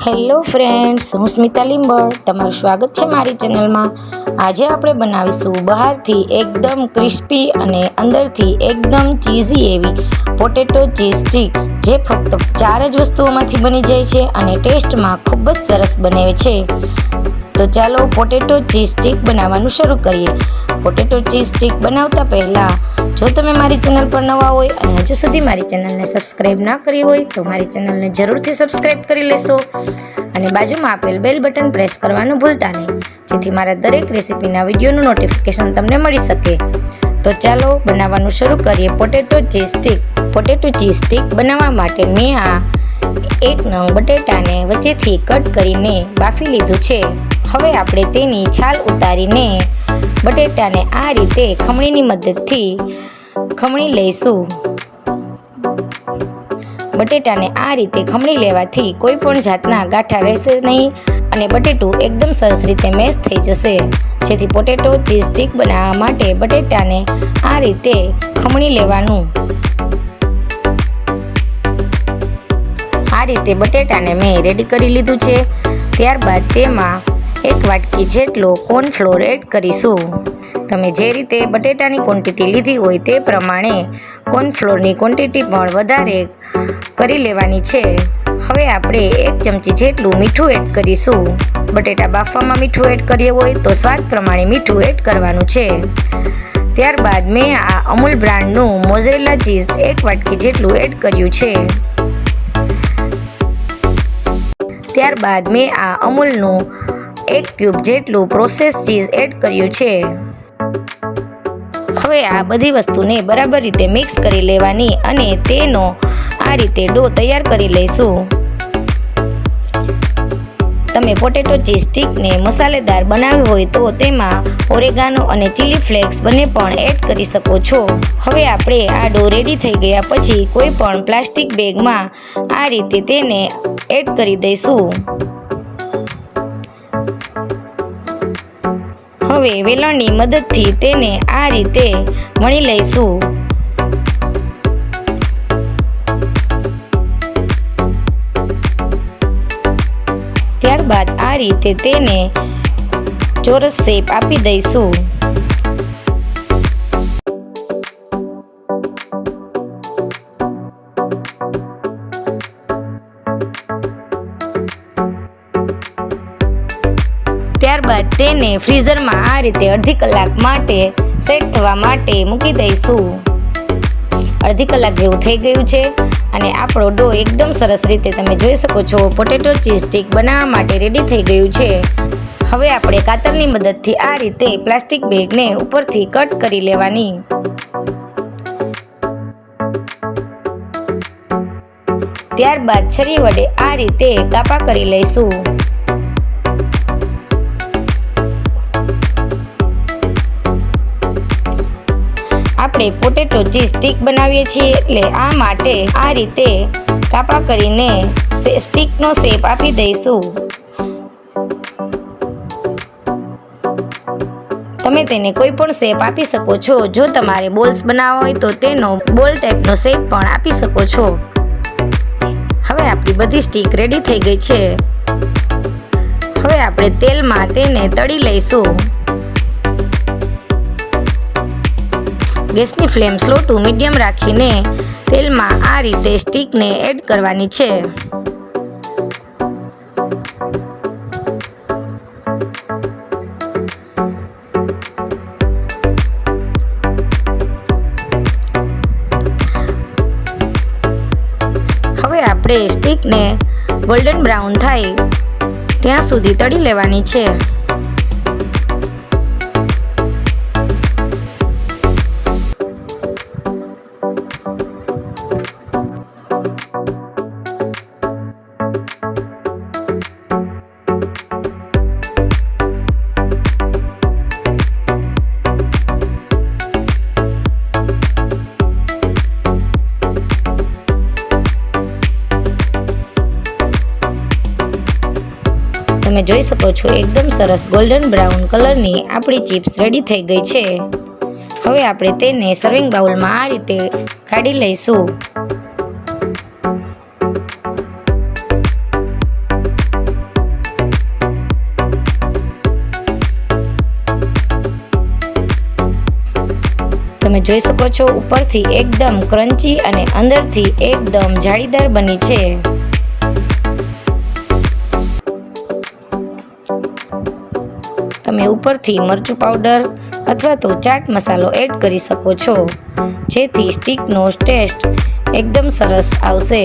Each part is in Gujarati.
હેલો ફ્રેન્ડ્સ, હું સ્મિતા લીંબડ તમારું સ્વાગત છે મારી ચેનલમાં। આજે આપણે બનાવીશું બહારથી એકદમ ક્રિસ્પી અને અંદરથી એકદમ ચીઝી એવી પોટેટો ચીઝ સ્ટિક્સ, જે ફક્ત 4 જ વસ્તુઓમાંથી બની જાય છે અને ટેસ્ટમાં ખૂબ જ સરસ બને છે। તો ચાલો પોટેટો ચીઝ સ્ટિક બનાવવાનું શરૂ કરીએ। પોટેટો ચીઝ સ્ટિક બનાવતા પહેલાં જો તમે મારી ચેનલ પર નવા હોય અને હજુ સુધી મારી ચેનલને સબસ્ક્રાઈબ ના કરી હોય તો મારી ચેનલને જરૂરથી સબસ્ક્રાઈબ કરી લેશો અને બાજુમાં આપેલ બેલ બટન પ્રેસ કરવાનું ભૂલતા નહીં, જેથી મારા દરેક રેસીપીના વિડીયોનું નોટિફિકેશન તમને મળી શકે। તો ચાલો બનાવવાનું શરૂ કરીએ। Potato cheese stick. Potato cheese stick બનાવવા માટે મેં આ 1 નંગ બટેટાને વચ્ચેથી કટ કરીને બાફી લીધું છે। હવે આપણે તેની છાલ ઉતારીને બટેટાને આ રીતે ખમણીની મદદથી ખમણી લઈશું। બટેટાને આ રીતે ખમણી લેવાથી કોઈ પણ જાતના ગાંઠા રહેશે નહીં અને બટેટું એકદમ સરસ રીતે મેશ થઈ જશે। જેથી પોટેટો ચીઝ સ્ટિક બનાવવા માટે બટેટાને આ રીતે ખમણી લેવાનું। આ રીતે બટેટાને મેં રેડી કરી લીધું છે। ત્યારબાદ તેમાં 1 વાટકી જેટલો કોર્નફ્લોર એડ કરીશું। તમે જે રીતે બટેટાની ક્વોન્ટિટી લીધી હોય તે પ્રમાણે કોર્નફ્લોરની ક્વોન્ટિટી પણ વધારે કરી લેવાની છે। હવે આપણે 1 ચમચી જેટલું મીઠું એડ કરીશું। બટેટા બાફવામાં મીઠું એડ કરીએ હોય તો સ્વાદ પ્રમાણે મીઠું એડ કરવાનું છે। ત્યારબાદ મેં આ અમૂલ બ્રાન્ડનું મોઝરેલા ચીઝ 1 વાટકી જેટલું એડ કર્યું છે। ત્યારબાદ મેં આ અમૂલનું 1 ક્યુબ જેટલું પ્રોસેસ ચીઝ એડ કર્યું છે। હવે આ બધી વસ્તુને બરાબર રીતે મિક્સ કરી લેવાની અને તેનો આ રીતે ડો તૈયાર કરી લઈશું। તમે પોટેટો ચીઝ સ્ટિકને મસાલેદાર બનાવી હોય તો તેમાં ઓરેગાનો અને ચીલી ફ્લેક્સ બંને પણ એડ કરી શકો છો। હવે આપણે આ ડો રેડી થઈ ગયા પછી કોઈ પણ પ્લાસ્ટિક બેગમાં આ રીતે તેને એડ કરી દઈશું। હવે વેલણની મદદથી તેને આ રીતે વણી લઈશું। ત્યારબાદ આ રીતે તેને ચોરસ શેપ આપી દઈશું। ત્યારબાદ તેને ફ્રીઝરમાં આ રીતે અડધી કલાક માટે સેટ થવા માટે મૂકી દઈશું। અડધી કલાક જેવું થઈ ગયું છે અને આપણો ડો એકદમ સરસ રીતે તમે જોઈ શકો છો પોટેટો ચીઝ સ્ટિક બનાવવા માટે રેડી થઈ ગયું છે। હવે આપણે કાતરની મદદથી આ રીતે પ્લાસ્ટિક બેગને ઉપરથી કટ કરી લેવાની। ત્યારબાદ છરી વડે આ રીતે કાપા કરી લઈશું। આપણે પોટેટો ચીઝ સ્ટિક બનાવીએ છીએ એટલે આ માટે આ રીતે કાપા કરીને સ્ટિકનો શેપ આપી દઈશું। તમે તેને કોઈ પણ શેપ આપી શકો છો। જો તમારે બોલ્સ બનાવવા હોય તો તેનો બોલ ટાઈપનો શેપ પણ આપી શકો છો। હવે આપણી બધી સ્ટિક રેડી થઈ ગઈ છે। હવે આપણે તેલમાં તેને તળી લઈશું। ગેસની ફ્લેમ સ્લો ટુ મીડિયમ રાખીને તેલમાં આ રીતે સ્ટિકને એડ કરવાની છે। હવે આપણે સ્ટિકને ગોલ્ડન બ્રાઉન થાય ત્યાં સુધી તળી લેવાની છે। તમે જોઈ શકો છો એકદમ સરસ ગોલ્ડન બ્રાઉન કલરની આપણી ચિપ્સ રેડી થઈ ગઈ છે। હવે આપણે તેને સર્વિંગ બાઉલમાં આ રીતે કાઢી લઈશું। તમે જોઈ શકો છો ઉપરથી એકદમ ક્રન્ચી અને અંદરથી એકદમ જાળીદાર બની છે. તમે ઉપરથી મરચું પાવડર અથવા તો ચાટ મસાલો એડ કરી શકો છો, જેથી સ્ટીકનો ટેસ્ટ એકદમ સરસ આવશે.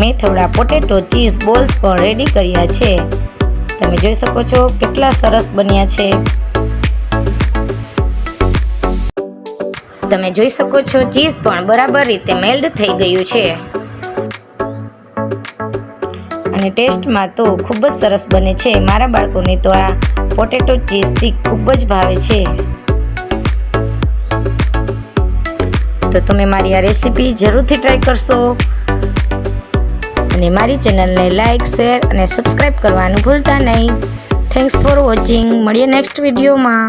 મેં થોડા પોટેટો ચીઝ બોલ્સ પણ રેડી કર્યા છે. તમે જોઈ શકો છો કેટલા સરસ બન્યા છે. તમે જોઈ શકો છો ચીઝ પણ બરાબર રીતે મેલ્ટ થઈ ગયું છે અને ટેસ્ટમાં તો ખૂબ જ સરસ બને છે. મારા બાળકોને તો આ પોટેટો ચીઝ સ્ટીક ખૂબ જ ભાવે છે. તો તમે મારી આ રેસીપી જરૂરથી ટ્રાય કરશો અને મારી ચેનલને લાઈક, શેર અને સબસ્ક્રાઈબ કરવાનું ભૂલતા નહીં. Thanks for watching. મળીએ નેક્સ્ટ વિડીયોમાં.